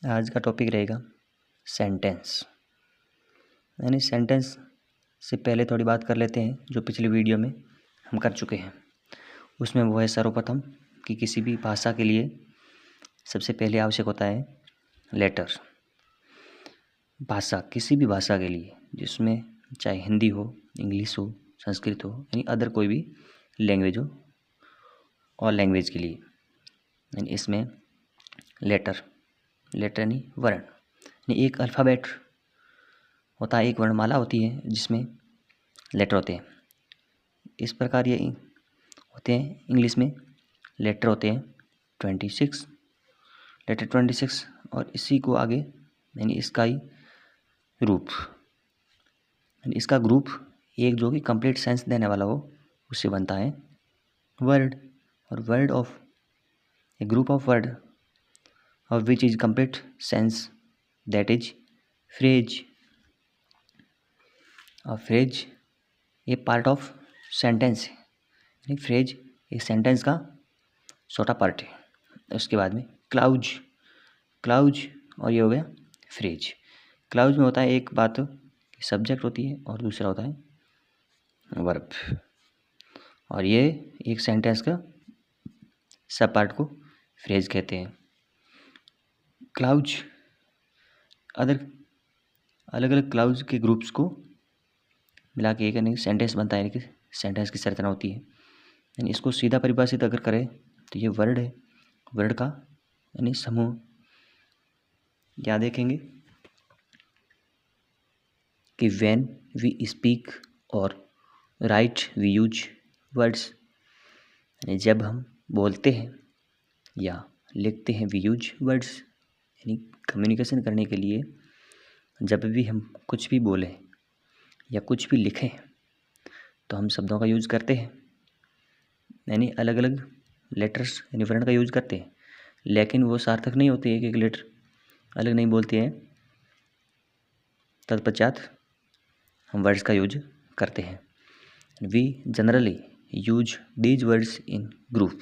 आज का टॉपिक रहेगा सेंटेंस। यानी सेंटेंस से पहले थोड़ी बात कर लेते हैं जो पिछली वीडियो में हम कर चुके हैं। उसमें वो है सर्वप्रथम कि किसी भी भाषा के लिए सबसे पहले आवश्यक होता है लेटर। भाषा, किसी भी भाषा के लिए, जिसमें चाहे हिंदी हो, इंग्लिश हो, संस्कृत हो, यानी अदर कोई भी लैंग्वेज हो, और लैंग्वेज के लिए यानी इसमें लेटर यानी वर्ण, यानी एक अल्फ़ाबेट होता है, एक वर्णमाला होती है जिसमें लेटर होते हैं। इस प्रकार ये होते हैं। इंग्लिश में लेटर होते हैं 26, लेटर 26, और इसी को आगे यानी इसका ही रूप, यानी इसका ग्रुप एक जो कि कंप्लीट सेंस देने वाला हो, उससे बनता है वर्ड। और word of A group of word of which is complete sense, that is phrase. और फ्रेज ये पार्ट ऑफ सेंटेंस है, यानी फ्रेज एक सेंटेंस का छोटा पार्ट है। उसके बाद में क्लाउज, और ये हो गया फ्रेज। क्लाउज में होता है एक बात सब्जेक्ट होती है और दूसरा होता है वर्ब, और ये एक सेंटेंस का सब पार्ट को फ्रेज कहते हैं। क्लाउज अलग अलग क्लाउज के ग्रुप्स को मिला के एक यानी सेंटेंस बनता है, यानी कि सेंटेंस की संरचना होती है। यानी इसको सीधा परिभाषित अगर करें तो ये वर्ड है, वर्ड का यानी समूह। क्या देखेंगे कि व्हेन वी स्पीक और राइट वी यूज वर्ड्स, यानी जब हम बोलते हैं या लिखते हैं वी यूज वर्ड्स, यानी कम्युनिकेशन करने के लिए जब भी हम कुछ भी बोलें या कुछ भी लिखें तो हम शब्दों का यूज करते हैं, यानी अलग अलग लेटर्स यानी वर्ण का यूज करते हैं। लेकिन वो सार्थक नहीं होती है कि एक लेटर अलग नहीं बोलते हैं, तत्पश्चात हम वर्ड्स का यूज करते हैं। We generally use these words in group,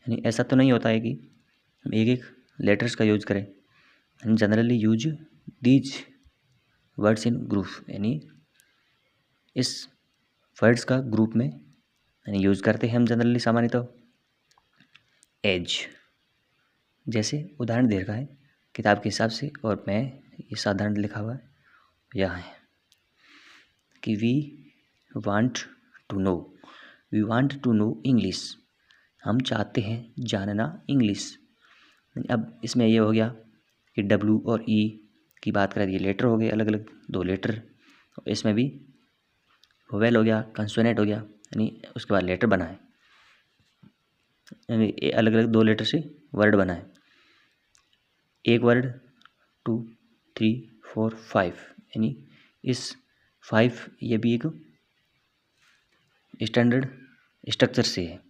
यानी ऐसा तो नहीं होता है कि हम एक एक लेटर्स का यूज करें। हम generally use these words in group, यानी इस वर्ड्स का ग्रुप में यानी यूज करते हैं हम जनरली सामान्यतः। एज, जैसे उदाहरण दे रखा है किताब के हिसाब से, और मैं ये साधारण लिखा हुआ है यहाँ है कि we want to know English, हम चाहते हैं जानना इंग्लिश। अब इसमें ये हो गया कि डब्ल्यू और ई की बात करें, ये लेटर हो गए अलग अलग दो लेटर। इसमें भी वोवेल हो गया, कंसोनेंट हो गया, यानी उसके बाद लेटर बना है, यानी अलग अलग दो लेटर से वर्ड बना है। एक वर्ड 2, 3, 4, 5, यानी इस 5 ये भी एक स्टैंडर्ड स्ट्रक्चर से है।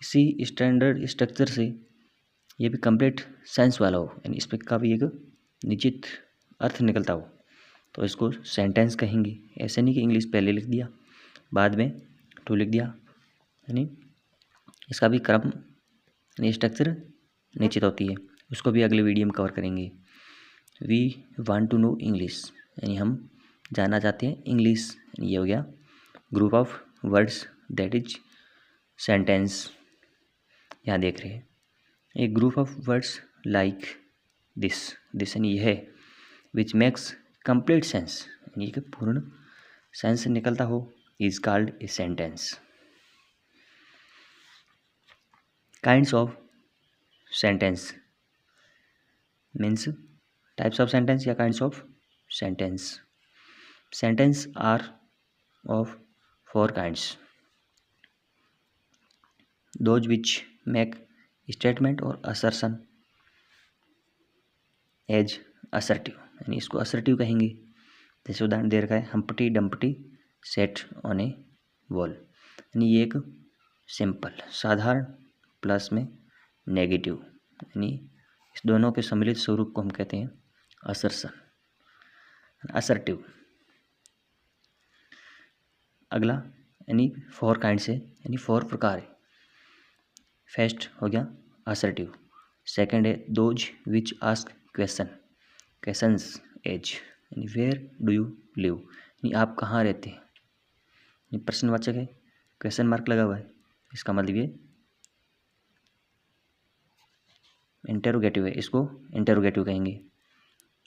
इसी स्टैंडर्ड स्ट्रक्चर से ये भी कंप्लीट सेंस वाला हो, यानी इसमें का भी एक निश्चित अर्थ निकलता हो, तो इसको सेंटेंस कहेंगे। ऐसे नहीं कि इंग्लिश पहले लिख दिया बाद में टू लिख दिया, यानी इसका भी क्रम यानी स्ट्रक्चर निश्चित होती है। उसको भी अगले वीडियो में कवर करेंगे। We want to know English, यानी हम जानना चाहते हैं इंग्लिश, ये हो गया group of words that is sentence. यहाँ देख रहे हैं एक group of words like this यानी यह है विच मेक्स कंप्लीट सेंस, यानी कि पूर्ण सेंस निकलता हो, is called a sentence. Kinds of sentence means types of sentence या kinds of sentence. Sentence are of 4 kinds, those which make statement or assertion as assertive, यानी इसको assertive कहेंगे। जैसे उदाहरण दे रखा है Humpty Dumpty sat on a wall, यानी ये एक सिंपल साधारण प्लस में नेगेटिव, यानी इस दोनों के सम्मिलित स्वरूप को हम कहते हैं असर्शन, असर्टिव। अगला यानी 4 काइंड से, यानी 4 प्रकार है। फर्स्ट हो गया असर्टिव, सेकंड है those which ask question, questions as, यानी वेयर डू यू लिव, यानी आप कहाँ रहते हैं। ये प्रश्नवाचक है, क्वेश्चन मार्क लगा हुआ है, इसका मतलब ये इंटेरोगेटिव है, इसको इंटेरोगेटिव कहेंगे।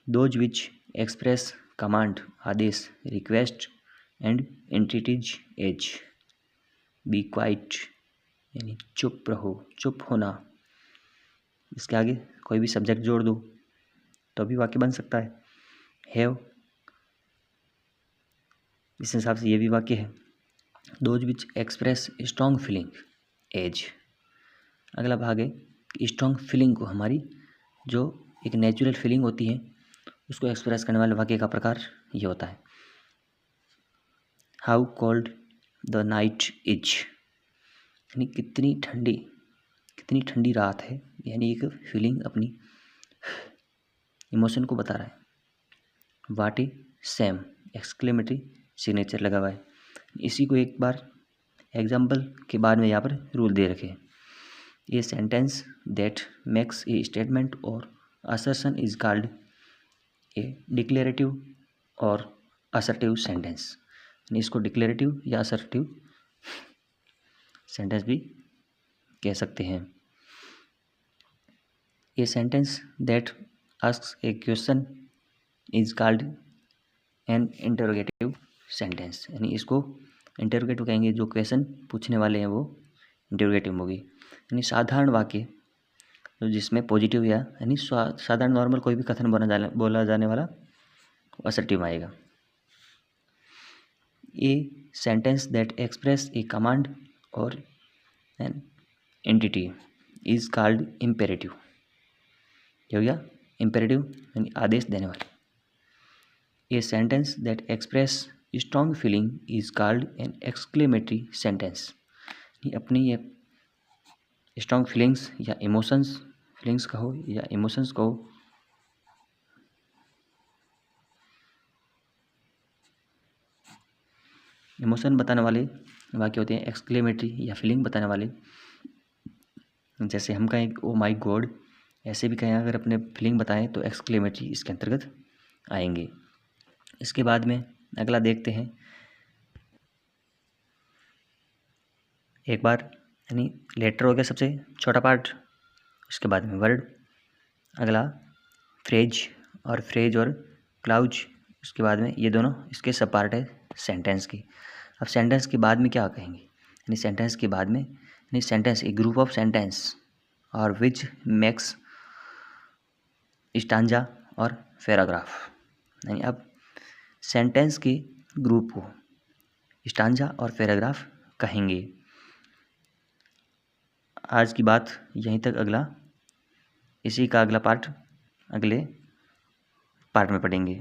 दोज विच एक्सप्रेस कमांड, आदेश, request and entreaties as, be quiet यानी चुप रहो, चुप होना। इसके आगे कोई भी सब्जेक्ट जोड़ दो तो भी वाक्य बन सकता है। हैव, इस हिसाब से ये भी वाक्य है। Those which express strong feeling as, अगला भाग है कि स्ट्रॉन्ग फीलिंग को, हमारी जो एक नेचुरल फीलिंग होती है उसको एक्सप्रेस करने वाले वाक्य का प्रकार ये होता है। How cold the night is, यानी कितनी ठंडी रात है, यानी एक फीलिंग अपनी इमोशन को बता रहा है। वाट ए सेम, एक्सक्लेमेटरी सिग्नेचर लगा हुआ है। इसी को एक बार एग्जाम्पल के बाद में यहाँ पर रूल दे रखे हैं। A sentence that makes a statement or assertion is called a declarative or assertive sentence, इसको डिक्लेरेटिव या असर्टिव सेंटेंस भी कह सकते हैं। A sentence that asks a question is called an interrogative sentence, यानी इसको इंटरोगेटिव कहेंगे, जो क्वेश्चन पूछने वाले हैं वो इंटरोगेटिव होगी। यानी साधारण वाक्य तो जिसमें पॉजिटिव या यानी साधारण नॉर्मल कोई भी कथन बोला जाने वाला असर्टिव आएगा। A sentence that express a command or an entreaty is called imperative, क्या हो गया इम्पेरेटिव यानी आदेश देने वाले। A sentence that express strong feeling is called an exclamatory sentence, अपनी ये स्ट्रॉन्ग फीलिंग्स या इमोशंस, फीलिंग्स कहो या इमोशंस कहो, इमोशन बताने वाले वाक्य होते हैं एक्सक्लेमेटरी या फीलिंग बताने वाले। जैसे हम कहें ओ माई गॉड, ऐसे भी कहें अगर अपने फीलिंग बताएं तो एक्सक्लेमेटरी इसके अंतर्गत आएंगे। इसके बाद में अगला देखते हैं, एक बार यानी लेटर हो गया सबसे छोटा पार्ट, उसके बाद में वर्ड, अगला फ्रेज और क्लाउज, उसके बाद में ये दोनों इसके सब पार्ट है सेंटेंस की। अब सेंटेंस के बाद में क्या कहेंगे, यानी सेंटेंस के बाद में यानी sentence A group of sentence और विच मेक्स स्टांजा और पैराग्राफ, यानी अब सेंटेंस के ग्रुप को स्टांजा और पैराग्राफ कहेंगे। आज की बात यहीं तक, इसी का अगला पार्ट अगले पार्ट में पढ़ेंगे।